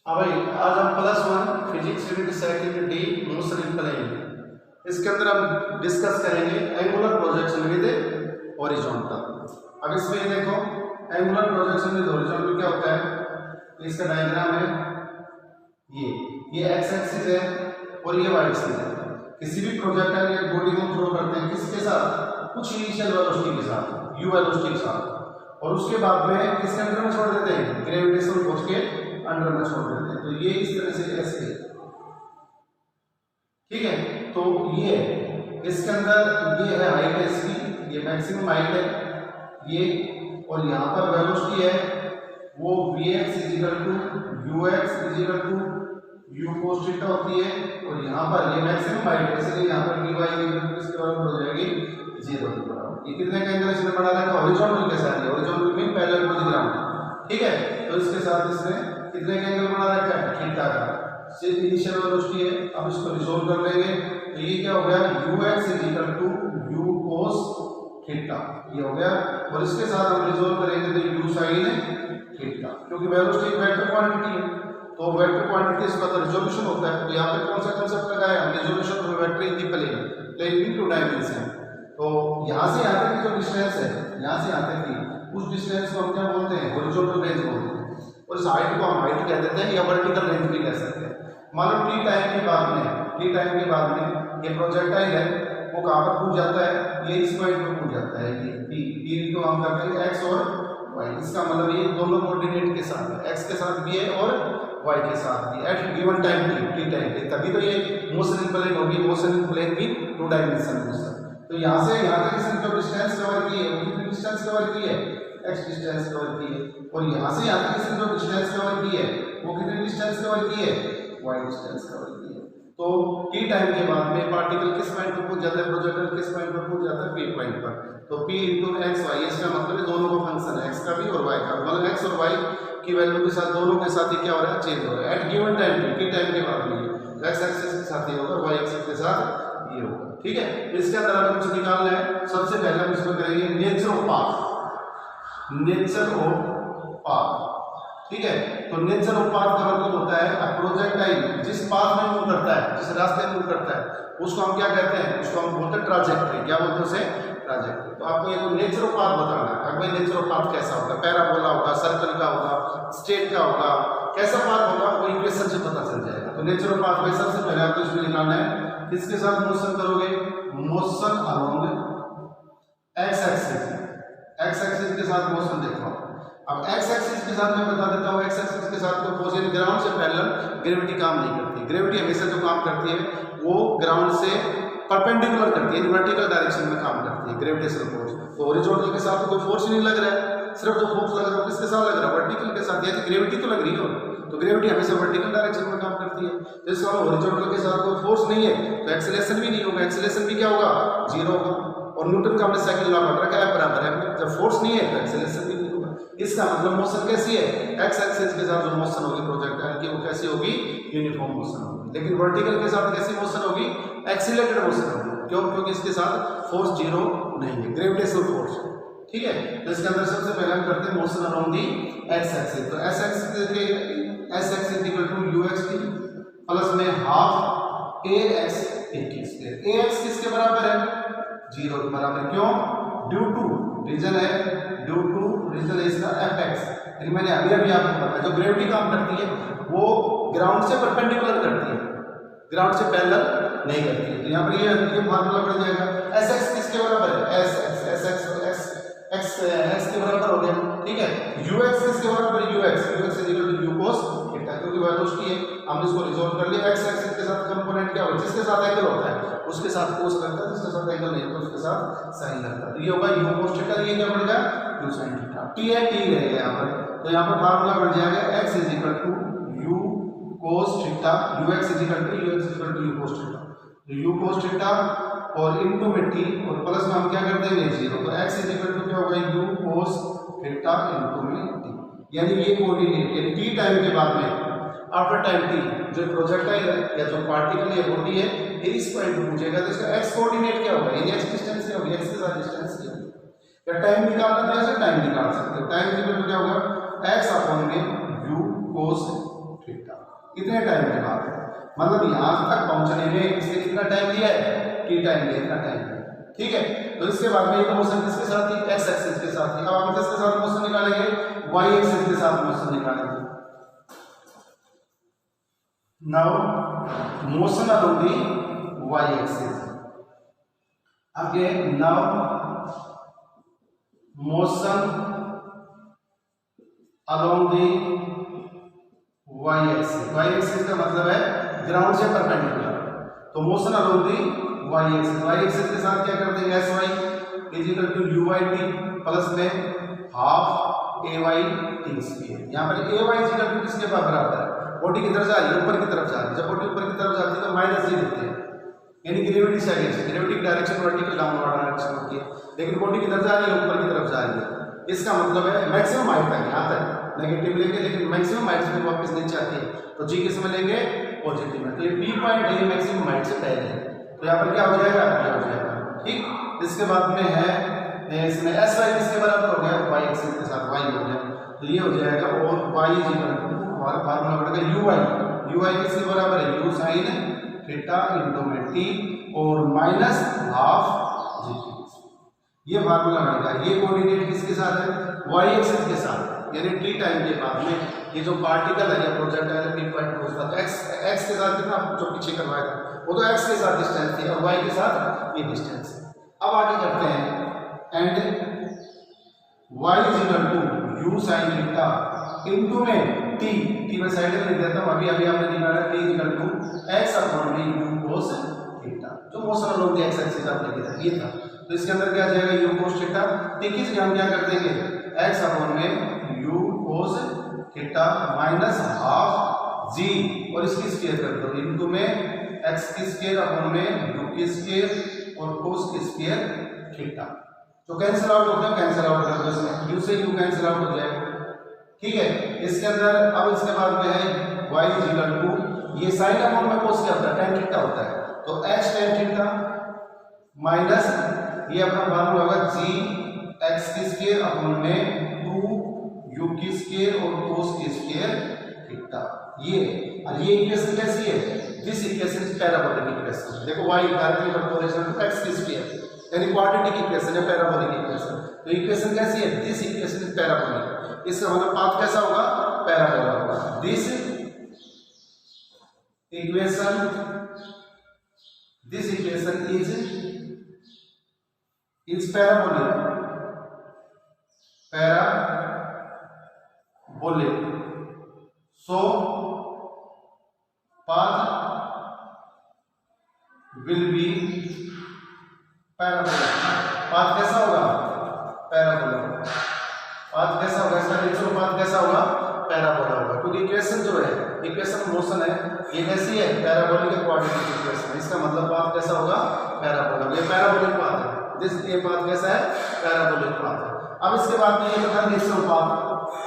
हाँ भाई, आज हम +1 physics unit second D motion in plane, इसके अंदर हम डिस्कस करेंगे एंगुलर प्रोजेक्शन विद हॉरिजॉन्टल। अब इसमें ये देखो, एंगुलर प्रोजेक्शन विद हॉरिजॉन्टल क्या होता है। इसका डायग्राम है, ये एक्स एक्सिस है और ये वाई एक्सिस है। किसी भी प्रोजेक्टाइल या बॉडी को थ्रो करते हैं किसके साथ, कुछ इनिशियल वेलोसिटी के साथ, u वेलोसिटी के साथ, और उसके बाद में किसके अंडर में छोड़ देते हैं, ग्रेविटेशनल फोर्स के अंडर में छोड़ देते हैं। तो ये इस तरह से ऐसे, ठीक है। तो ये इसके अंदर ये है हाइट है इसकी, ये मैक्सिमम हाइट है ये, और यहाँ पर वेलोसिटी है वो vx = ux u cos theta होती है, और यहाँ पर ये मैक्सिमम हाइट है इसलिए यहाँ पर dy इसके बराबर हो जाएगी 0 के बराबर। ये कितने का एंगल इसने बना रखा, हॉरिजॉन्टल के साथ, horizontal mean parallel to the ground, ठीक है। तो इसके साथ इसने कितने का एंगल बना रखा है, थीटा का। सिर्फ इनिशियल वेलोसिटी है, अब इसको रिजॉल्व कर लेंगे तो ये क्या हो गया, ux = u cos थीटा, ये हो गया। और इसके साथ हम रिजॉल्व करेंगे तो u sin थीटा, क्योंकि वेलोसिटी वेक्टर क्वांटिटी है तो वेक्टर क्वांटिटी इसका तो रिजोल्यूशन होता है। तो यहाँ पे कौन सा कांसेप्ट लगाया, resolution of vector in the plane in two dimension. तो यहाँ से यहाँ तक की जो डिस्टेंस है, यहाँ से यहाँ तक की उस डिस्टेंस को हम क्या बोलते हैं, हॉरिजॉन्टल रेंज बोलते हैं, और इस हाइट को हम हाइट कह देते हैं या वर्टिकल रेंज भी कह सकते हैं। मान लो टी टाइम के बाद में ये प्रोजेक्टाइल है वो कहाँ पर कूद जाता है, ये इस पॉइंट पर कूद जाता है, ये टी तो हम करते हैं एक्स और वाई। इसका मतलब ये दोनों कोऑर्डिनेट के साथ है, एक्स के साथ भी है और वाई के साथ भी, at given time t time पे, तभी तो ये मोशन इन प्लेन होगी, मोशन इन प्लेन भी 2 डायमेंशन मोशन। तो यहाँ से यहाँ तक इसने जो डिस्टेंस कवर की है वो कितनी डिस्टेंस कवर की है, x डिस्टेंस कवर की है, और यहाँ से यहाँ तक इसने जो डिस्टेंस कवर की है वो कितनी डिस्टेंस कवर की है, y डिस्टेंस कवर की है। तो t टाइम के बाद में पार्टिकल किस पॉइंट पर पहुंच जाता है, प्रोजेक्टर किस पॉइंट पर पहुंच जाता है, p पॉइंट पर। तो p × x y, इसका मतलब है दोनों का फंक्शन है, x का भी और y का, मतलब x और y की वैल्यू के साथ दोनों के साथ ये क्या हो रहा है, चेंज हो रहा है at given time t time के बाद में। x एक्सिस के साथ ये होगा, y एक्सिस के साथ ये होगा, ठीक है। इसके अंदर हमें कुछ निकालना है। सबसे पहले हम इसमें करेंगे नेचर ऑफ पाथ, ठीक है। तो नेचर ऑफ पाथ का मतलब होता है प्रोजेक्टाइल जिस पाथ में मूव करता है, जिस रास्ते में मूव करता है उसको हम क्या कहते हैं, उसको हम बोलते हैं ट्रैजेक्टरी। क्या बोलते हैं उसे, ट्रैजेक्टरी। तो आपको ये नेचर ऑफ पाथ बताना है। अगर नेचर ऑफ पाथ कैसा होगा, पैराबोला होगा, सर्कल का होगा, स्ट्रेट का होगा, कैसा पाथ होगा वो इक्वेशन से पता चल जाएगा। तो नेचर ऑफ पाथ में सबसे पहले आपको इसमें निकालना है, किसके साथ मोशन करोगे, मोशन अलोंग एक्स एक्सिस के साथ मोशन देखो। अब एक्स एक्सिस के साथ मैं बता देता हूँ, एक्स एक्सिस के साथ कोई फोर्स ग्राउंड से पैरेलल ग्रेविटी काम नहीं करती। ग्रेविटी हमेशा जो काम करती है वो ग्राउंड से परपेंडिकुलर करती है, वर्टिकल डायरेक्शन में काम करती है ग्रेविटेशनल फोर्स। तो हॉरिजॉन्टल के साथ तो कोई फोर्स नहीं लग रहा है, सिर्फ जो फोर्स लग रहा है किसके साथ लग रहा है, वर्टिकल के साथ। यानी ग्रेविटी तो लग रही है, तो ग्रेविटी हमेशा वर्टिकल डायरेक्शन में काम करती है। तो इसका हॉरिजॉन्टल के साथ कोई फोर्स नहीं है तो एक्सेलरेशन भी नहीं होगा, एक्सेलरेशन भी क्या होगा, 0 होगा। और न्यूटन का हमने सेकंड लॉ पढ़ रखा है, बराबर है, जब फोर्स नहीं है तो एक्सेलरेशन भी नहीं होगा। इसका मतलब मोशन कैसी है, एक्स एक्सिस के साथ जो मोशन होगी प्रोजेक्टाइल की वो कैसी होगी, यूनिफॉर्म मोशन होगी। लेकिन वर्टिकल के साथ कैसी मोशन होगी, एक्सीलरेटेड मोशन होगी। क्यों, क्योंकि इसके साथ फोर्स 0 नहीं है, ग्रेविटेशनल फोर्स, ठीक है। तो इसके अंदर सबसे पहले हम करते हैं motion around the x axis. तो एक्स एक्सिस = ux प्लस में हाफ ax ax किसके बराबर है, 0 के बराबर। क्यों, ड्यू टू रीजन है इसका fx। मैंने अभी आपको बताया जो ग्रेविटी काम करती है वो ग्राउंड से परपेंडिकुलर करती है, ग्राउंड से पैरेलल नहीं करती है। तो यहाँ पर ये फार्मूला बढ़ जाएगा, sx किसके बराबर है, x के बराबर हो गया, ठीक है। ux किसके बराबर है, ux = u cos थीटा, क्योंकि वेलोसिटी है। हमने इसको रिजॉल्व कर लिया। x एक्सिस के साथ कंपोनेंट क्या होगा, जिसके साथ एंगल होता है उसके साथ cos लगता है, जिसके साथ एंगल नहीं होता उसके साथ sin लगता है। तो ये होगा u cos थीटा, ये क्या बढ़ेगा, u sin थीटा। t है, t रहेगा यहाँ पर, तो यहाँ पर फार्मूला बढ़ जाएगा x = u cos theta, ux = u cos theta. तो u cos थीटा और इनटू में t और प्लस में हम क्या कर देंगे 0। तो x = क्या होगा, u cos थीटा इनटू में t। यानी ये कोऑर्डिनेट यानी t टाइम के बाद में, आफ्टर टाइम t, जो प्रोजेक्टाइल है या जो पार्टिकल या बॉडी है ये इस पॉइंट पे पूछेगा तो इसका x कोऑर्डिनेट क्या होगा, यानी x डिस्टेंस क्या होगी, x के साथ डिस्टेंस क्या होगी। या टाइम निकालना तो ऐसे टाइम निकाल सकते हो। टाइम क्या होगा, x/u cos थीटा। इतने टाइम के बाद मतलब यहां तक पहुंचने में इसने कितना टाइम लिया है, टी टाइम लिया, इतना टाइम लिया। ठीक है, तो इसके बाद में ये तो मोशन किसके साथ थी, एक्स एक्सिस के साथ थी। अब हम किसके साथ मोशन निकालेंगे, वाई एक्सिस के साथ मोशन निकालेंगे। Now motion along the y axis. Again now motion along the y axis. Y axis का मतलब है ग्राउंड से परपेंडिकुलर, तो motion along the y axis. Y axis के साथ क्या कर देंगे, s y is equal to u y t plus में half a y t square. यहाँ पर a y is equal to किसके बराबर है, बॉडी की तरफ जा रही है, ऊपर की तरफ जा रही है। जब बॉडी ऊपर की तरफ जाती है तो माइनस जी लिखते हैं, यानी ग्रेविटी से अगेंस्ट। ग्रेविटी की डायरेक्शन वर्टिकल डाउनवर्ड डायरेक्शन होती है, लेकिन बॉडी की तरफ जा रही है, ऊपर की तरफ जा रही है। इसका मतलब है मैक्सिमम हाइट तक, यहाँ तक नेगेटिव लेंगे, लेकिन मैक्सिमम हाइट से वापस नीचे आती है तो जी किस में लेंगे, पॉजिटिव में। तो ये पी पॉइंट है मैक्सिमम हाइट से पहले, तो यहाँ पर क्या हो जाएगा, क्या हो जाएगा। ठीक, इसके बाद में है इसमें एस वाई किसके बराबर हो गया, वाई एक्सिस के साथ वाई हो गया, तो ये हो जाएगा। और वाई इज इक्वल टू हमारा फार्मूला बढ़ेगा यू वाई। यू वाई किसके बराबर है, यू साइन थीटा इनटू में टी और माइनस हाफ जी टी। ये फार्मूला बढ़ेगा। ये कोऑर्डिनेट किसके साथ है, वाई एक्सिस के साथ, यानी टी टाइम के बाद में ये जो पार्टिकल है या प्रोजेक्टाइल पी पॉइंट पहुंचता तो एक्स के साथ कितना जो पीछे करवाया था वो तो एक्स के साथ डिस्टेंस थी, और वाई के साथ ये डिस्टेंस है। अब आगे करते हैं and y is equal to u sine theta into में टी मैं साइड में लिख देता हूं, अभी आपने निकाला t is equal to x upon में u cos थीटा, जो motion along the x axis आपने किया ये था। तो इसके अंदर क्या आ जाएगा, u cos थीटा। ठीक है, हम क्या कर देंगे, x अपॉन में u cos theta minus half g और इसकी स्क्वायर कर दो इनटू में x की स्क्वायर अपॉन में u की स्क्वायर और cos की स्क्वायर थीटा। जो कैंसिल आउट होता है कैंसिल आउट कर दो, इसमें u से u कैंसिल आउट हो जाएगा। ठीक है, इसके अंदर अब इसके बाद में है y इज इक्वल टू ये साइन अपॉन में cos क्या होता है, tan थीटा होता है, तो x tan थीटा माइनस ये अपना फार्मूला होगा g x की स्क्वायर अपॉन में 2 u की स्क्वायर और cos की स्क्वायर थीटा। ये और ये इक्वेशन कैसी है, this equation is parabolic equation. देखो y directly proportional to x की स्क्वायर, यानी क्वाड्रेटिक इक्वेशन है, पैराबोलिक इक्वेशन। तो इक्वेशन कैसी है, दिस इक्वेशन इज पैराबोलिक। इसका मतलब पाथ कैसा होगा, पैराबोला होगा। This equation is parabolic so path will be parabola. Path कैसा होगा, पैराबोला। पाथ कैसा होगा, इसका नेचुरल पाथ कैसा होगा, पैराबोला होगा, क्योंकि इक्वेशन जो है, इक्वेशन मोशन है, ये कैसी है, पैराबोलिक क्वाड्रेटिक इक्वेशन। इसका मतलब पाथ कैसा होगा, पैराबोला। ये पैराबोलिक पाथ है, ये पाथ कैसा है, पैराबोलिक पाथ है। अब इसके बाद में ये बता नेचुरल पाथ।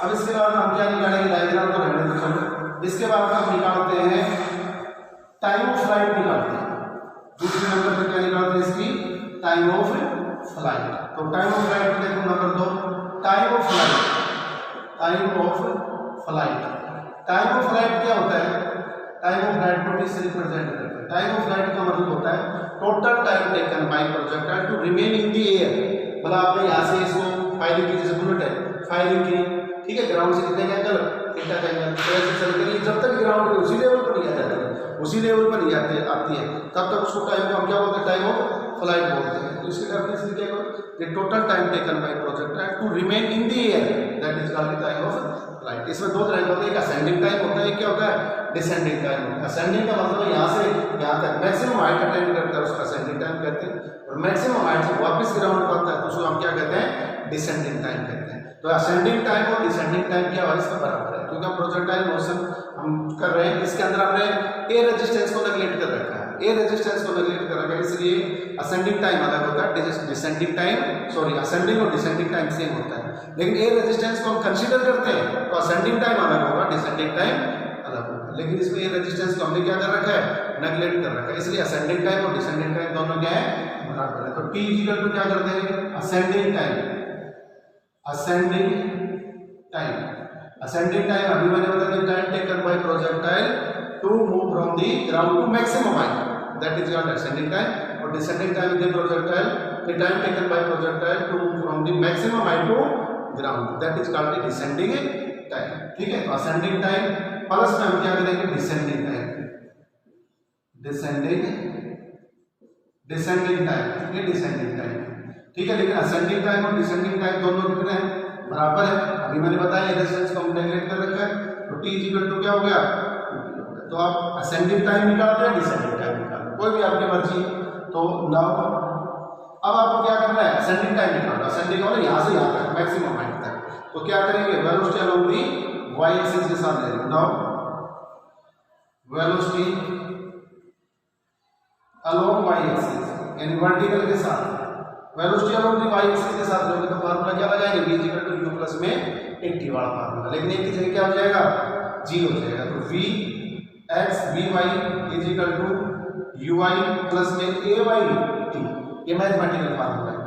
अब इसके बाद हम क्या निकालेंगे, डायग्राम को रहने दो चलो। इसके बाद हम निकालते हैं टाइम ऑफ फ्लाइट निकालते हैं। दूसरे नंबर पर क्या निकालते हैं, इसकी टाइम ऑफ फ्लाइट। तो टाइम ऑफ फ्लाइट में देखो number 2 time of flight. Time of flight क्या होता है, टाइम ऑफ फ्लाइट को किससे रिप्रेजेंट करते हैं। टाइम ऑफ फ्लाइट का मतलब होता है total time taken by projectile to remain in the air. मतलब आपने यहाँ से इसको फायरिंग की, जैसे बुलेट है फायरिंग की, ठीक है, ग्राउंड से कितने का एंगल, थीटा का एंगल, ऐसे चल कर जब तक ग्राउंड पे उसी लेवल पर नहीं आ जाती है, उसी लेवल पर नहीं आती है, तब तक उसको टाइम को हम क्या बोलते हैं, टाइम ऑफ फ्लाइट बोलते हैं। तो इसकी डेफिनेशन क्या है, the total time taken by projectile to remain in the air, that is called the time of flight. इसमें दो तरह के होते हैं, एक असेंडिंग टाइम होता है, एक क्या होता है, डिसेंडिंग टाइम होता है। असेंडिंग का मतलब यहाँ से यहाँ तक मैक्सिमम हाइट अटेंड करता है, उसका असेंडिंग टाइम कहते हैं, और मैक्सिमम हाइट से वापस ग्राउंड पर आता है तो उसको हम क्या कहते हैं, डिसेंडिंग टाइम कहते हैं। तो असेंडिंग टाइम और डिसेंडिंग टाइम क्या है, इसका बराबर है, क्योंकि हम प्रोजेक्टाइल मोशन हम कर रहे हैं, इसके अंदर हमने ए रेजिस्टेंस को नेगलेक्ट कर रखा है, ए रेजिस्टेंस को नेगलेक्ट कर रखा है, इसलिए असेंडिंग टाइम अलग होता है, डिसेंडिंग टाइम सॉरी असेंडिंग और डिसेंडिंग टाइम सेम होता है। लेकिन ए रेजिस्टेंस को हम कंसीडर करते हैं तो असेंडिंग टाइम अलग होगा, डिसेंडिंग टाइम अलग होगा, लेकिन इसमें ए रेजिस्टेंस को हमने क्या कर रखा है, नेगलेक्ट कर रखा है, इसलिए असेंडिंग टाइम और डिसेंडिंग टाइम दोनों क्या है, बराबर है। तो टी इक्वल टू क्या कर देंगे, असेंडिंग टाइम असेंडिंग टाइम अभी मैंने बताया time taken by projectile to move from the ground to maximum height, that is called ascending time. और descending time the projectile the time taken by projectile to move from the maximum height to ground, that is called the descending time. ठीक है, ascending time plus में हम क्या करेंगे descending time, descending time, ये descending time. ठीक है, लेकिन असेंडिंग टाइम और डिसेंडिंग टाइम दोनों कितने हैं, बराबर है। अभी मैंने बताया रेजिस्टेंस को हमने नेगलेक्ट कर रखा है, तो t इक्वल टू क्या हो गया, तो आप असेंडिंग टाइम निकालते हैं, डिसेंडिंग टाइम निकालते हैं, कोई भी आपकी मर्जी। तो नाउ अब आपको क्या करना है, असेंडिंग टाइम निकालना, असेंडिंग वाला यहां से यहां तक मैक्सिमम हाइट तक। तो क्या करेंगे, velocity along the y axis के साथ ले लेंगे। Now velocity along y axis यानी वर्टिकल के साथ, velocity along the y axis के साथ लोगे तो फार्मूला क्या लगाएंगे, v equal to u plus में 80 वाला फार्मूला, लेकिन एक की जगह क्या हो जाएगा, g हो जाएगा। तो v x vy is equal to uy plus में ay t, ये मैथमेटिकल फार्मूला है।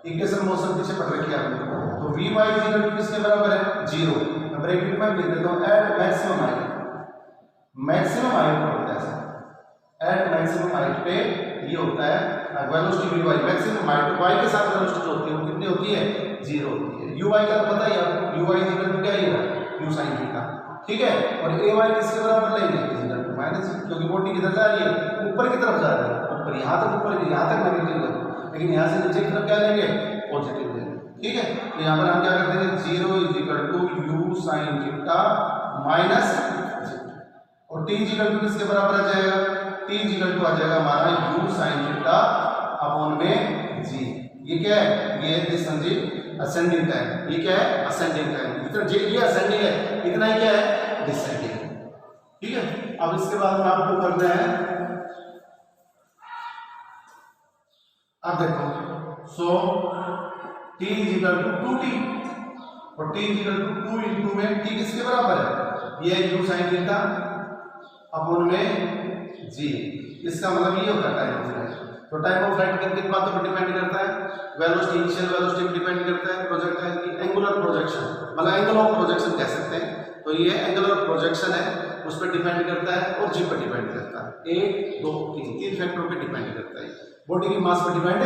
इक्वेशन मोशन पीछे पढ़ रखी है आपने। तो vy इज इक्वल टू किसके बराबर है, 0। मैं ब्रैकेट में लिख देता हूं at maximum height, maximum height होता है, एट मैक्सिमम हाइट पे ये होता है velocity vy, maximum height y के साथ वेलोसिटी जो होती है वो कितनी होती है, 0 होती है। uy का तो पता ही आपको, uy इज इक्वल टू क्या है, u sin थीटा। ठीक है, और ay किसके बराबर लेंगे, इज इक्वल टू माइनस, क्योंकि बॉडी किधर जा रही है, ऊपर की तरफ जा रही है, ऊपर यहां तक, ऊपर यहां तक नेगेटिव है, लेकिन यहां से नीचे की तरफ क्या लेंगे, पॉजिटिव लेंगे। ठीक है, तो यहां पर हम क्या करते हैं, 0 is equal to u sin theta minus, और t इज इक्वल टू किसके बराबर आ जाएगा, t इज इक्वल टू आ जाएगा हमारा u sin थीटा अपॉन में g। ये क्या है, ये है संजीव असेंडिंग टाइम, ये क्या है असेंडिंग टाइम, इतना ये असेंडिंग है, इतना ही क्या है डिसेंडिंग। ठीक है, अब इसके बाद में आपको करना है, अब देखो, so t is equal to 2t और t इज इक्वल टू 2 इंटू में t किसके बराबर है, ये u sin थीटा अपॉन में g। इसका मतलब ये होता है टाइम ऑफ फ्लाइट। तो टाइम ऑफ फ्लाइट किन बातों पर डिपेंड करता है, वेलोसिटी, इनिशियल वेलोसिटी पर डिपेंड करता है, प्रोजेक्टाइल की एंगुलर प्रोजेक्शन, मतलब एंगल ऑफ प्रोजेक्शन कह सकते हैं। तो ये एंगुलर प्रोजेक्शन है, उस पर डिपेंड करता है, और जी पर डिपेंड करता है, 1 2 3 तीन फैक्टरों पे डिपेंड करता है, बॉडी की मास पर डिपेंड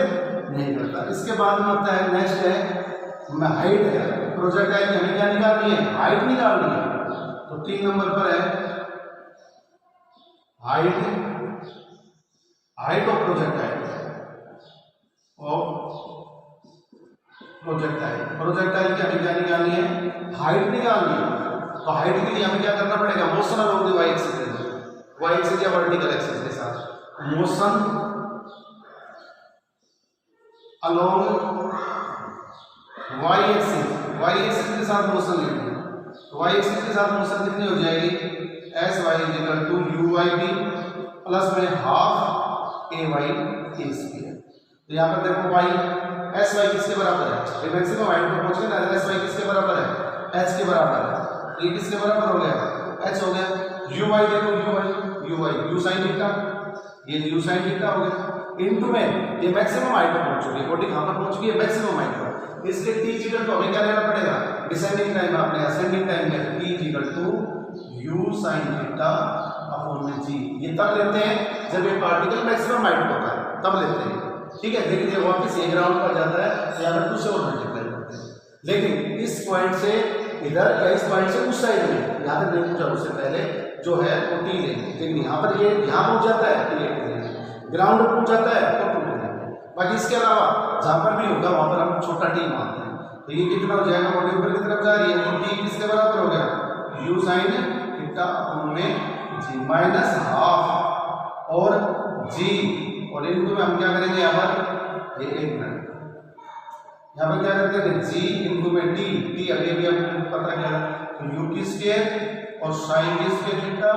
नहीं करता। इसके बाद में आता है नेक्स्ट है हाइट है, प्रोजेक्टाइल की हमें क्या निकालनी है, हाइट निकालनी है। तो 3 नंबर पर है हाइट ऑफ प्रोजेक्टाइल, प्रोजेक्टाइल की हमें क्या निकालनी है, हाइट निकालनी है। तो हाइट के लिए हमें क्या करना पड़ेगा, motion along the y axis या वर्टिकल एक्सिस के साथ, मोशन अलोंग y एक्सिस के साथ मोशन लेंगे। तो y एक्सिस के साथ मोशन कितनी हो जाएगी, s y is equal to u y t plus में half a y t square. तो यहाँ पर देखो वाई एस वाई किसके बराबर है, मैक्सिमम हाइट पर पहुंच गए ना, एस वाई किसके बराबर है, एच के बराबर है, ये किसके बराबर हो गया, एच हो गया। यू वाई देखो, you why you sine theta, ये यू साइन थीटा हो गया, इनटू में ये मैक्सिमम हाइट पर पहुंच चुकी है, बॉडी कहां पर पहुंच गई है, मैक्सिमम हाइट पर। इसके टी इक्वल टू हमें क्या लेना पड़ेगा, डिसेंडिंग टाइम, आपने असेंडिंग टाइम में t equal to u sin theta upon में g। ये तब लेते हैं जब ये पार्टिकल मैक्सिमम हाइट पर होता है, तब लेते हैं। ठीक है, लेकिन ये वापस ये ग्राउंड पर जाता है, यहाँ पर 2 से और मल्टीप्लाई करते हैं, लेकिन इस पॉइंट से इधर या इस पॉइंट से उस साइड में, यहाँ तक नहीं पहुंचा उससे पहले जो है वो टी लेंगे, लेकिन यहाँ पर ये यहाँ पहुंच जाता है तो ये लेंगे, ग्राउंड पर पहुंच जाता है तो 2 लेंगे। बाकी इसके अलावा जहाँ पर भी होगा वहाँ पर हम छोटा टी मानते हैं। तो ये कितना हो जाएगा, बॉडी ऊपर की तरफ जा रही है, तो टी किसके बराबर हो गया, u sin थीटा अपॉन में g माइनस हाफ और g, और इनको में हम क्या करेंगे यहाँ पर, ये 1 मिनट यहाँ पर क्या करते हैं, g इनको में t अभी भी हमको पता क्या है, तो u की स्क्वायर और sin की स्क्वायर थीटा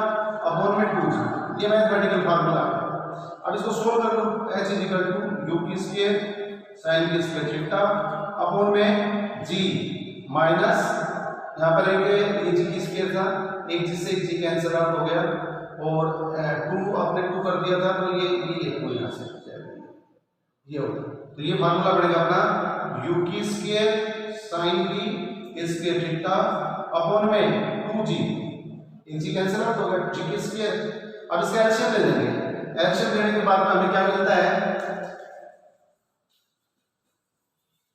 अपॉन में 2g, ये मैथमेटिकल फार्मूला है। अब इसको सोल्व कर लो, h is equal to u की स्क्वायर sin की स्क्वायर थीटा अपॉन में g माइनस, यहाँ पर एक जी की स्क्वायर था, एक जी से एक जी कैंसिल आउट हो गया, और 2 आपने 2 कर दिया था, तो ये को यहाँ से ये होगा। तो ये फार्मूला पड़ेगा अपना u की स्क्वायर sin की स्क्वायर थीटा अपॉन में 2g, एक जी कैंसिल आउट हो गया, g की स्क्वायर। अब इसका एलसीएम ले लेंगे, एलसीएम लेने के बाद में हमें क्या मिलता है,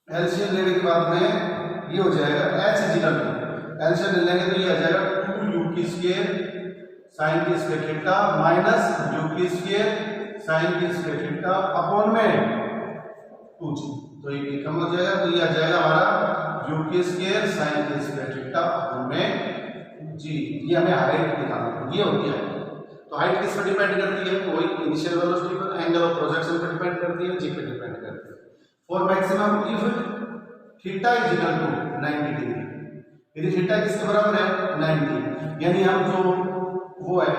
एलसीएम लेने के बाद में ये हो जाएगा h इक्वल टू, एलसीएम ले लेंगे तो ये आ जाएगा 2u की स्क्वायर साइन की स्क्वायर थीटा माइनस u की स्क्वायर साइन की स्क्वायर थीटा अपॉन में 2g, तो ये कम हो जाएगा, तो ये आ जाएगा हमारा u की स्क्वायर साइन की स्क्वायर थीटा अपॉन में g। ये हमें हाइट निकालना है, ये होती है। तो हाइट किस पर डिपेंड करती है, वही इनिशियल वेलोसिटी पर, एंगल ऑफ प्रोजेक्शन पर डिपेंड करती है, g पे डिपेंड करती है। For maximum if theta is equal to 90 degree, यदि थीटा किसके बराबर है 90, यानी हम जो वो है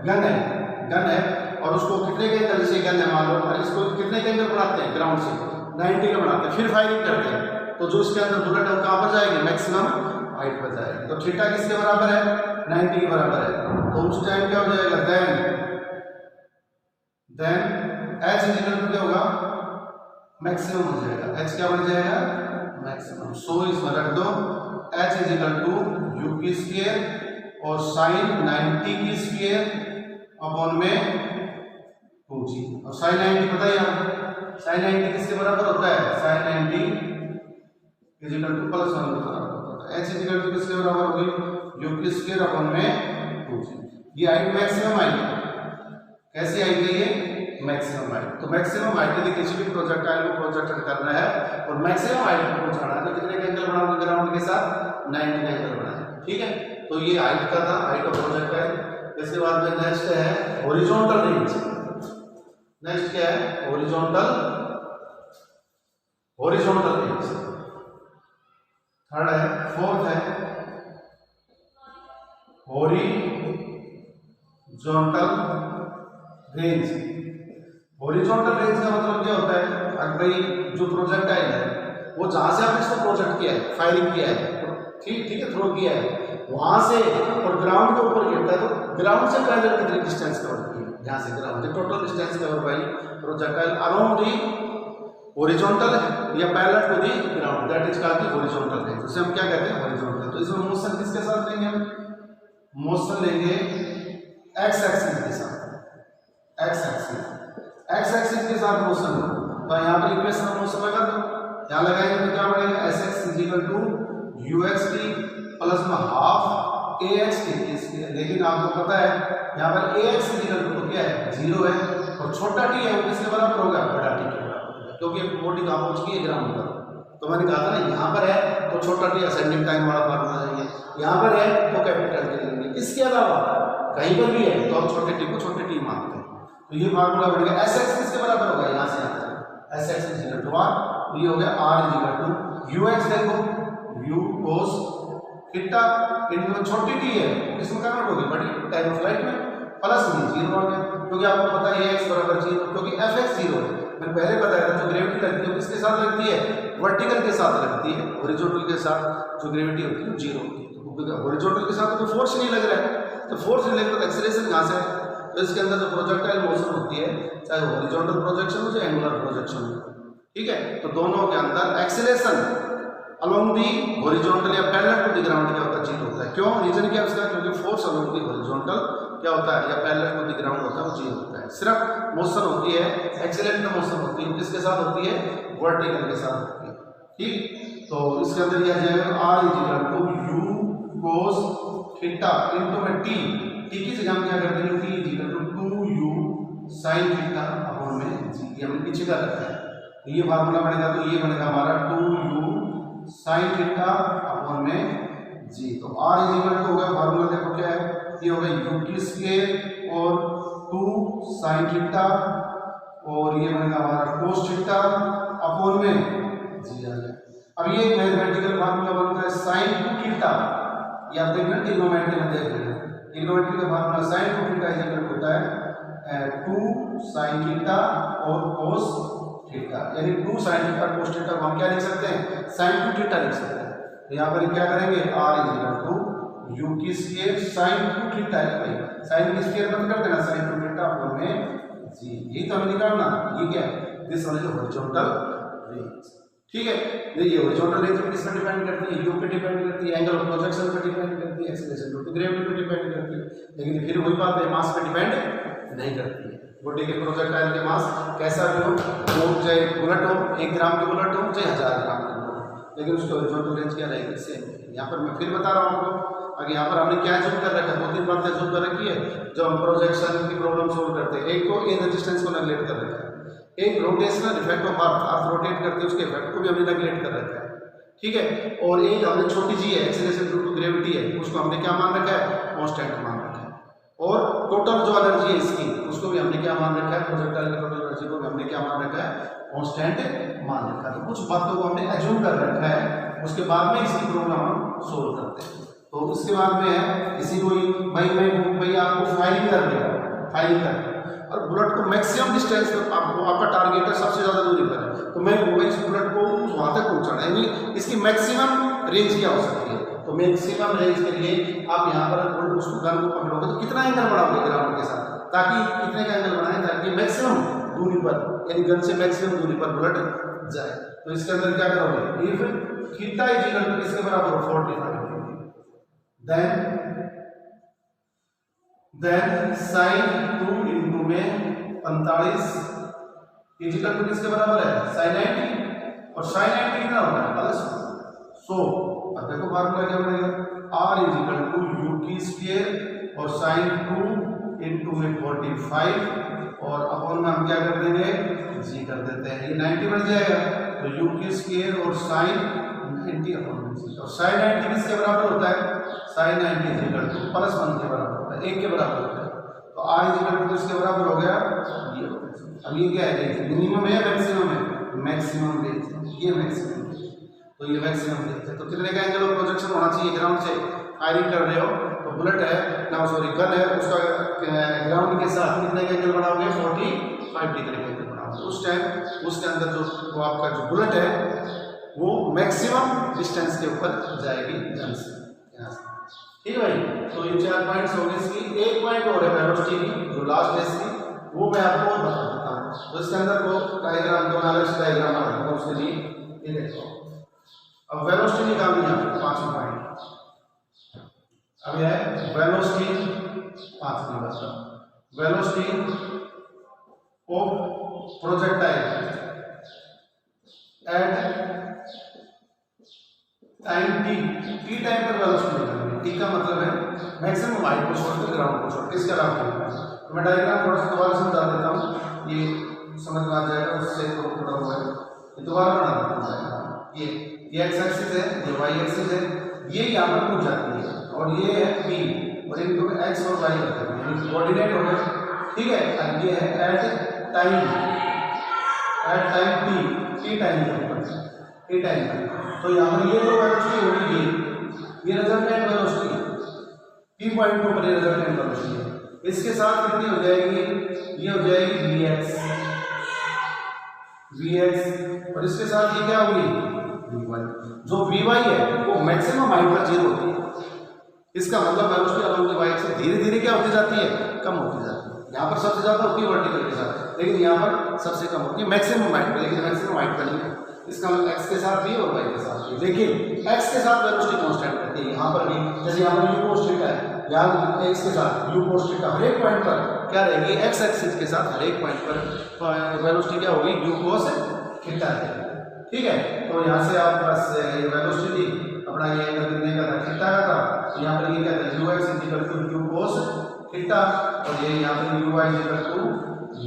गन है और उसको कितने के एंगल से गन है मान लो, और इसको कितने के एंगल बनाते हैं ग्राउंड से 90 का बनाते हैं, फिर फायरिंग करते हैं, तो जो इसके अंदर बुलेट है वो कहाँ पर जाएगी, मैक्सिमम हाइट पर जाएगी। तो थीटा किसके बराबर है 90 के बराबर है, तो उस टाइम क्या हो जाएगा then h is equal to क्या होगा, मैक्सिमम हो जाएगा, h क्या बन जाएगा मैक्सिमम। सो इसमें रख दो h is equal to u की स्क्वायर और साइन 90 की स्क्वायर अपॉन में 2g, और साइन 90 पता ही है, साइन 90 किसके बराबर होता है, sine 90 is equal to plus 1 के बराबर होता है, h इज इक्वल टू किसके बराबर होगी, u की स्क्वायर अपॉन में 2g। ये हाइट मैक्सिमम हाइट कैसी हाइट है, ये मैक्सिमम हाइट। तो मैक्सिमम हाइट यदि किसी भी प्रोजेक्टाइल को प्रोजेक्ट करना है और मैक्सिमम हाइट को पहुंचाना है तो कितने का एंगल बनाओगे ग्राउंड के साथ 90 का एंगल बनाए, ठीक है। तो ये हाइट का था, हाइट ऑफ प्रोजेक्टाइल। इसके बाद में नेक्स्ट है हॉरिजॉन्टल रेंज। नेक्स्ट क्या है, हॉरिजॉन्टल रेंज। थर्ड है, फोर्थ है हॉरिजॉन्टल रेंज। हॉरिजॉन्टल रेंज का मतलब क्या होता है, अगर भाई जो प्रोजेक्टाइल है वो जहां से आपने इसको प्रोजेक्ट किया है, फायरिंग किया है, ठीक है, थ्रो किया है, वहां से और ग्राउंड के ऊपर गिरता है तो ग्राउंड से पैरेलल कितनी डिस्टेंस कवर की है, यहां से ग्राउंड तक total distance cover by projectile around the horizontal या parallel to the ground, that is called the horizontal range. उसे हम क्या कहते हैं, हॉरिजॉन्टल। तो इसमें मोशन किसके साथ लेंगे हम, मोशन लेंगे एक्स एक्सिस के साथ, एक्स एक्सिस के साथ मोशन। तो यहाँ पर इक्वेशन ऑफ मोशन लगा दो, यहाँ लगाएंगे तो क्या बनेगा, s x is equal to u x t plus में हाफ ए एक्स टी। लेकिन आपको पता है यहाँ पर a x is equal to क्या है, 0 है, और छोटा टी है वो किसके बराबर होगा, बड़ा टी के बराबर, क्योंकि बॉडी कहाँ पहुंच गई है, ग्राउंड पर। तो मैंने कहा था ना, यहाँ पर है तो छोटा टी असेंडिंग टाइम वाला फार्मूला लेंगे, यहाँ पर है तो कैपिटल टी लेंगे। इसके अलावा कहीं पर भी है तो हम छोटे टी को छोटे टी मानते हैं। तो ये फार्मूला बन गया, एस एक्स किसके बराबर होगा, यहाँ से यहाँ तक s x is equal to r, तो ये हो गया r is equal to u x. देखो यू कोस थीटा इनमें छोटी टी है किसमें कन्वर्ट होगी, बड़ी टाइम ऑफ फ्लाइट में, प्लस में 0 आ गया, क्योंकि आपको पता है एक्स बराबर 0, क्योंकि एफ एक्स 0 है। मैंने पहले बताया था जो ग्रेविटी लगती है किसके साथ लगती है, वर्टिकल के साथ लगती है, हॉरिजॉन्टल के साथ जो ग्रेविटी होती है 0 होती है। तो हॉरिजॉन्टल के साथ तो फोर्स नहीं लग रहा है, तो फोर्स नहीं लगता तो एक्सेलरेशन कहाँ से है, तो इसके अंदर जो प्रोजेक्टाइल मोशन होती है, चाहे हॉरिजॉन्टल प्रोजेक्शन हो चाहे एंगुलर प्रोजेक्शन हो, ठीक है, तो दोनों के अंदर एक्सेलरेशन अलोंग दी हॉरिजॉन्टल या पैरेलल टू द ग्राउंड क्या होता है, जीरो होता है। क्यों, रीजन क्या है उसका, क्योंकि फोर्स अलोंग दी हॉरिजॉन्टल क्या होता है या पैरेलल टू द ग्राउंड होता है वो जीरो होता है। सिर्फ मोशन होती है, एक्सीलरेटेड मोशन होती है, किसके साथ होती है, वर्टिकल के साथ होती है, ठीक। तो इसके अंदर यह आ जाएगा r is equal to u cos theta into में टी की जगह हम क्या करते हैं, t is equal to 2u sin theta upon में जी, ये हमने पीछे का रखा है। तो ये फार्मूला बनेगा, तो ये बनेगा हमारा 2u sin थीटा अपॉन में जी। तो r इज इक्वल टू हो गया, फार्मूला देखो क्या है, ये हो गया u की स्क्वायर और 2 sin थीटा और ये बनेगा हमारा cos थीटा अपॉन में जी आ गया। अब ये मैथमेटिकल फार्मूला बनता है sin 2 थीटा, ये आप देख रहे हैं ट्रिग्नोमेट्री में देख रहे हैं, ट्रिग्नोमेट्री का formula sin 2 theta is equal to होता है 2 sin थीटा और cos थीटा, यानी 2 sin थीटा cos थीटा को हम क्या लिख सकते हैं, sin 2 थीटा लिख सकते हैं। तो यहाँ पर क्या करेंगे, r is equal to u की स्क्वायर sin 2 थीटा है भाई, sin की स्क्वायर मत कर देना, sin 2 थीटा अपॉन में जी, यही तो हमें निकालना। ये क्या है, this one is horizontal range, ठीक है, ये हॉरिजॉन्टल रेंज पे किस पर डिपेंड करती है, यू पे डिपेंड करती है, एंगल ऑफ प्रोजेक्शन पे डिपेंड करती है, एक्सीलरेशन ड्यू टू ग्रेविटी पे डिपेंड करती है, लेकिन फिर वही बात है, मास पे डिपेंड नहीं करती है। बॉडी के प्रोजेक्टाइल के मास कैसा भी हो, वो चाहे बुलेट हो, 1 ग्राम की बुलेट हो, चाहे 1000 ग्राम की बुलेट हो, लेकिन उसकी हॉरिजॉन्टल रेंज क्या रहेगी, सेम। यहाँ पर मैं फिर बता रहा हूँ आपको, अगर यहाँ पर हमने क्या जूम कर रखा है, 2-3 बातें जूम कर रखी है जब हम प्रोजेक्शन की प्रॉब्लम सोल्व करते हैं। एक तो इन रेजिस्टेंस को नेगलेक्ट कर रखा है, एक rotational effect of earth rotate करते हैं उसके इफेक्ट को भी हमने नेगलेक्ट कर रखा है, ठीक है। और एक हमने छोटी जी है, एक्सीलरेशन ड्यू टू ग्रेविटी है, उसको हमने क्या मान रखा है, कांस्टेंट मान रखा है। और टोटल जो एनर्जी है इसकी, उसको भी हमने क्या मान रखा है, प्रोजेक्टाइल की टोटल एनर्जी को भी हमने क्या मान रखा है, कांस्टेंट मान रखा है। तो कुछ बातों को हमने एज्यूम कर रखा है, उसके बाद में इसकी प्रॉब्लम हम सोल्व करते हैं। तो उसके बाद में है किसी को भाई आपको फायरिंग कर देगा, फायरिंग कर, और बुलेट को मैक्सिमम डिस्टेंस पर आपका टारगेट है सबसे ज्यादा दूरी पर है, तो मैं इस बुलेट को वहां तक पहुंचाना है, यानी इसकी मैक्सिमम रेंज क्या हो सकती है। तो मैक्सिमम रेंज के लिए आप यहाँ पर उसको गन को पकड़ोगे तो कितना एंगल बढ़ाओगे ग्राउंड के साथ, ताकि कितने का एंगल बनाए, ताकि मैक्सिमम दूरी पर, यानी गन से मैक्सिमम दूरी पर बुलेट जाए। तो इसके अंदर क्या करोगे, if theta is equal to किसके बराबर, 45, देन sin 2 इंटू में 45 इजिकल टू किसके बराबर है, sin 90, और sin 90 कितना होता है, प्लस 100। अब देखो फार्मूला क्या बनेगा, r इजिकल टू u की स्क्वायर और sin 2 इंटू में 45, और अपॉन में हम क्या कर देंगे, g कर देते हैं, ये 90 बन जाएगा, तो u की स्क्वायर और sin 90 अपॉन g, और sin 90 किसके बराबर होता है, sin 90 इजिकल टू प्लस 1 के बराबर होता है, 1 के बराबर होता है। तो r इजिकल टू किसके बराबर हो गया, ये। अब ये क्या है, मिनिमम है मैक्सिमम है, मैक्सिमम रेंज, ये मैक्सिमम रेंज, तो ये मैक्सिमम रेंज है। तो कितने का एंगल ऑफ प्रोजेक्शन होना चाहिए, ग्राउंड से फायरिंग कर रहे हो तो बुलेट है ना, सॉरी गन है, उसका ग्राउंड के साथ कितने का एंगल बनाओगे, 45 डिग्री का एंगल बनाओगे। उस टाइम उसके अंदर जो आपका जो बुलेट है वो मैक्सिमम डिस्टेंस के ऊपर जाएगी गन से, ठीक है भाई। तो ये 4 पॉइंट्स हो गए इसकी। एक पॉइंट और है वेलोसिटी की, जो लास्ट है इसकी, वो मैं आपको बता देता हूँ। तो इसके अंदर वो डायग्राम, दो एनालिसिस डायग्राम बनाऊंगा उसके लिए, ये देखो। अब वेलोसिटी निकालनी है आपको, 5वां पॉइंट। अब यह है वेलोसिटी, 5वीं बात, velocity of projectile eight time t time पर वेलोसिटी निकालनी है। टी का मतलब है मैक्सिमम हाइट को छोड़कर ग्राउंड को छोड़कर, इसके अलावा तो मैं डायग्राम थोड़ा सा दोबारा समझा देता हूँ, ये समझ में आ जाएगा, उससे थोड़ा हुआ है, ये दोबारा बना देता हूँ। ये एक्स एक्सिस है, ये वाई एक्सिस है, ये यहाँ पर पहुंच जाती है, और ये है पी, और इनको एक्स और वाई करते हैं, यानी कोऑर्डिनेट हो गए, ठीक है। और ये है at time t time t time. तो यहाँ पर ये जो वेलोसिटी होगी, ये रिजल्टेंट वेलोसिटी, टी पॉइंट के ऊपर ये रिजल्टेंट वेलोसिटी है, इसके साथ कितनी हो जाएगी, ये हो जाएगी vx, और इसके साथ ये क्या होगी, vy। जो vy है वो मैक्सिमम हाइट पर 0 होती है, इसका मतलब वेलोसिटी अलोंग द y से धीरे धीरे क्या होती जाती है, कम होती जाती है। यहाँ पर सबसे ज्यादा होती है वर्टिकल के साथ, लेकिन यहाँ पर सबसे कम होती है मैक्सिमम हाइट पर, लेकिन मैक्सिमम हाइट पर नहीं है। इसका मतलब x के साथ भी और y के साथ भी, लेकिन x के साथ वेलोसिटी कांस्टेंट रहती है। यहाँ पर भी जैसे यहाँ पर u cos थीटा है, यहाँ x के साथ u cos थीटा हर एक पॉइंट पर क्या रहेगी, x एक्सिस के साथ हर एक पॉइंट पर वेलोसिटी क्या होगी, u cos थीटा है, ठीक है। तो यहाँ से आप बस ये वेलोसिटी अपना ये एंगल कितने का था, थीटा का था, तो यहाँ पर ये क्या था, ux equal to u cos theta, और ये यहाँ पर uy equal to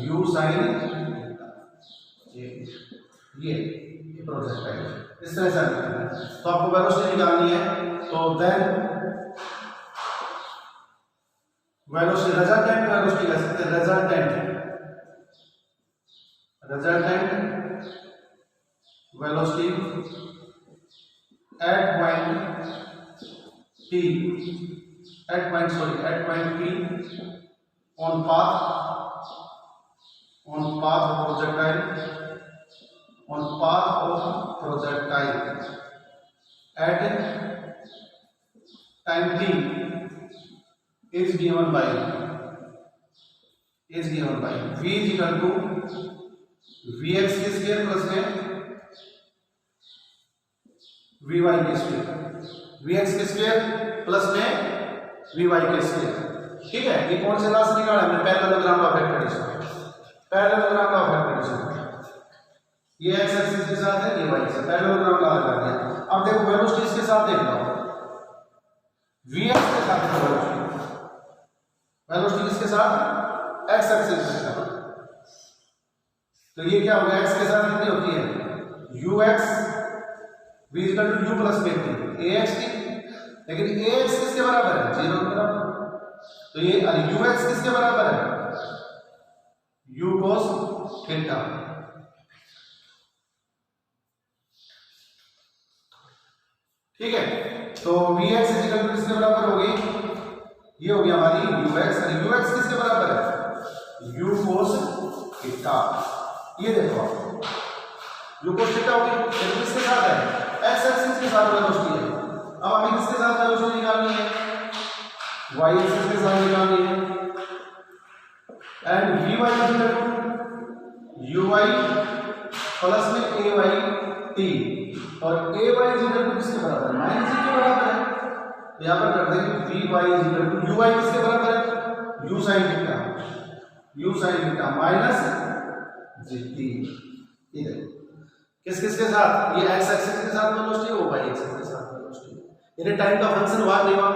u sin ये प्रोजेक्टाइल, इस तरह से निकालना है। तो आपको वेलोसिटी निकालनी है, तो देन वेलोसिटी, रिजल्टेंट वेलोसिटी कह सकते हैं, resultant velocity at point P on path of projectile at time t is given by v is equal to vx की स्क्वायर प्लस में वी वाई के स्क्वायर, वी एक्स के square plus में v Y के square. ठीक है, ये कौन से लास्ट निकाला हमने? पैरेललोग्राम का वेक्टर एडिशन, पैरेललोग्राम का वेक्टर एडिशन। ये एक्स एक्सिस के साथ है, ये वाई से पैरेललोग्राम का लगा दिया। अब देखो वेलोसिटी इसके साथ देख लो, वी एक्स के साथ वेलोसिटी, वेलोसिटी किसके साथ? एक्स एक्सिस के साथ। तो ये क्या होगा? एक्स के साथ कितनी होती है? U x v equal to u plus में ए एक्स टी, लेकिन ए एक्स किसके बराबर है? 0 के बराबर। तो ये यू एक्स किसके बराबर है? You cos theta. ठीक है, तो वी एक्स इक्वल टू किसके बराबर होगी? ये होगी हमारी यू एक्स, और यू एक्स किसके बराबर है? You cos theta. ये देखो आप, यू कोस थीटा होगी, लेकिन किसके साथ है? एक्स एक्सिस के साथ वेलोसिटी है। अब हमें किसके साथ वेलोसिटी निकालनी है? वाई एक्सिस के साथ निकालनी है। And v y equal to u y plus में ए वाई टी, और ए वाई इक्वल टू किसके बराबर है? माइनस जी के बराबर है। यहाँ पर कर देंगे v y equal to u y किसके बराबर है? U sine theta, u sine theta minus g t. ये देखो किस किस के साथ? ये एक्स एक्सिस के साथ वेलोसिटी, वो वाई एक्सिस के साथ वेलोसिटी। यानी टाइम का फंक्शन हुआ नहीं हुआ,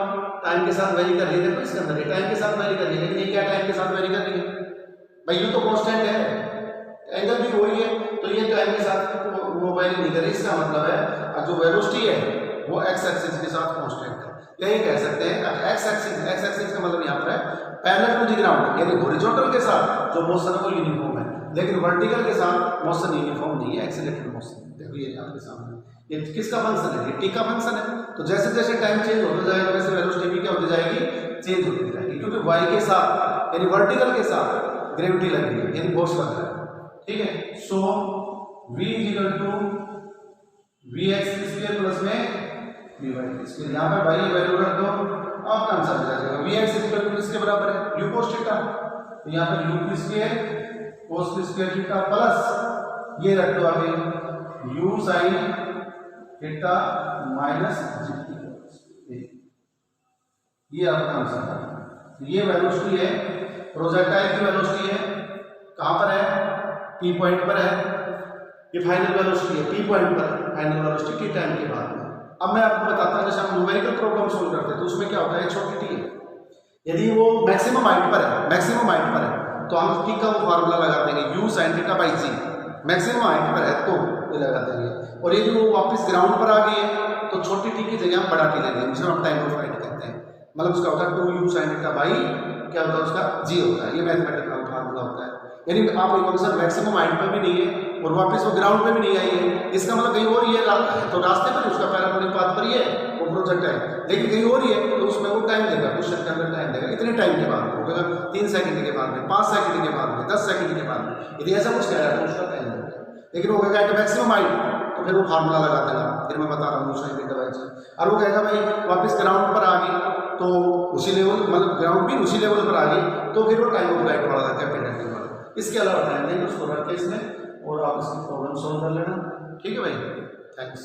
टाइम के साथ वेरी कर रही है। इसके अंदर ये टाइम के साथ वेरी कर रही है, लेकिन ये क्या टाइम के साथ वेरी कर रही है? भाई यू तो कांस्टेंट है, एंगल भी वही है, तो ये टाइम के साथ वो वेरी नहीं कर रही। इसका मतलब है जो वेलोसिटी है वो एक्स एक्सिस के साथ कांस्टेंट है। यही कह सकते हैं एक्स एक्सिस का मतलब यहाँ पर है पैरेलल टू द ग्राउंड, यानी हॉरिजॉन्टल के साथ जो मोशन है वो यूनिफॉर्म है, लेकिन वर्टिकल के साथ मोशन यूनिफॉर्म नहीं है, एक्सीलरेटेड मोशन। देखो ये आपके सामने, ये किसका फंक्शन है? ये टी का फंक्शन है। तो जैसे जैसे टाइम चेंज होता जाएगा वैसे वेलोसिटी भी क्या होती जाएगी? चेंज होती जाएगी, क्योंकि वाई के साथ यानी वर्टिकल के साथ ग्रेविटी लग रही है, यानी फोर्स लग रहा है। ठीक है, so v equal to v x square plus में वी वाई स्क्वायर। यहाँ पर वाई वैल्यू रख दो, आपका आंसर आ जाएगा। वी एक्स इक्वल टू किसके बराबर है? You cos theta. तो यहाँ पर यू की स्क्वायर कोस की स्क्वायर थीटा प्लस ये रख दो आगे यू साइन थीटा माइनस जी। ये आपका आंसर है। ये वेलोसिटी है, प्रोजेक्टाइल की वेलोसिटी है। कहाँ पर है? पी पॉइंट पर है। ये फाइनल वेलोसिटी है, पी पॉइंट पर फाइनल वेलोसिटी टी टाइम के बाद में। अब मैं आपको बताता हूँ, जैसे हम न्यूमेरिकल प्रॉब्लम सोल्व करते हैं तो उसमें क्या होता है? छोटी टी है, यदि वो मैक्सिमम हाइट पर है, मैक्सिमम हाइट पर है तो हम टी का वो फार्मूला लगा देंगे u sine theta by g. Maximum height पर है तो ये लगा देंगे, और यदि वो वापस ग्राउंड पर आ गई है तो छोटी टी की जगह हम बड़ा टी ले लेंगे, जिसे हम टाइम ऑफ फ्लाइट कहते हैं। मतलब उसका होता है 2u साइन थीटा बाई क्या होता है? उसका g होता है। ये मैथमेटिकल फार्मूला होता है। यानी आप एक फंक्शन मैक्सिमम हाइट पर भी नहीं है और वापस वो ग्राउंड पे भी नहीं आई है, इसका मतलब कहीं और ये तो रास्ते पर उसका पैराबोलिक पाथ पर ही है, वो प्रोजेक्ट है, लेकिन कहीं और ही है तो उसमें वो टाइम देगा, क्वेश्चन के अंदर टाइम देगा। इतने टाइम के बाद वो कहेगा 3 सेकंड के बाद में, 5 सेकंड के बाद में, 10 सेकंड के बाद में। यदि ऐसा कुछ कह रहा है तो उसका टाइम देगा, लेकिन वो कहेगा कि मैक्सिमम हाइट तो फिर वो फार्मूला लगा देगा। फिर मैं बता रहा हूँ साइन थीटा बाई जी। और वो कहेगा भाई वापस ग्राउंड पर आ गई तो उसी लेवल, मतलब ग्राउंड भी उसी लेवल पर आ गई तो फिर वो टाइम ऑफ फ्लाइट वाला कैपिटल वाला। इसके अलावा टाइम देंगे उसको रख के इसमें, और आप इसकी प्रॉब्लम सॉल्व कर लेना। ठीक है भाई, थैंक्स।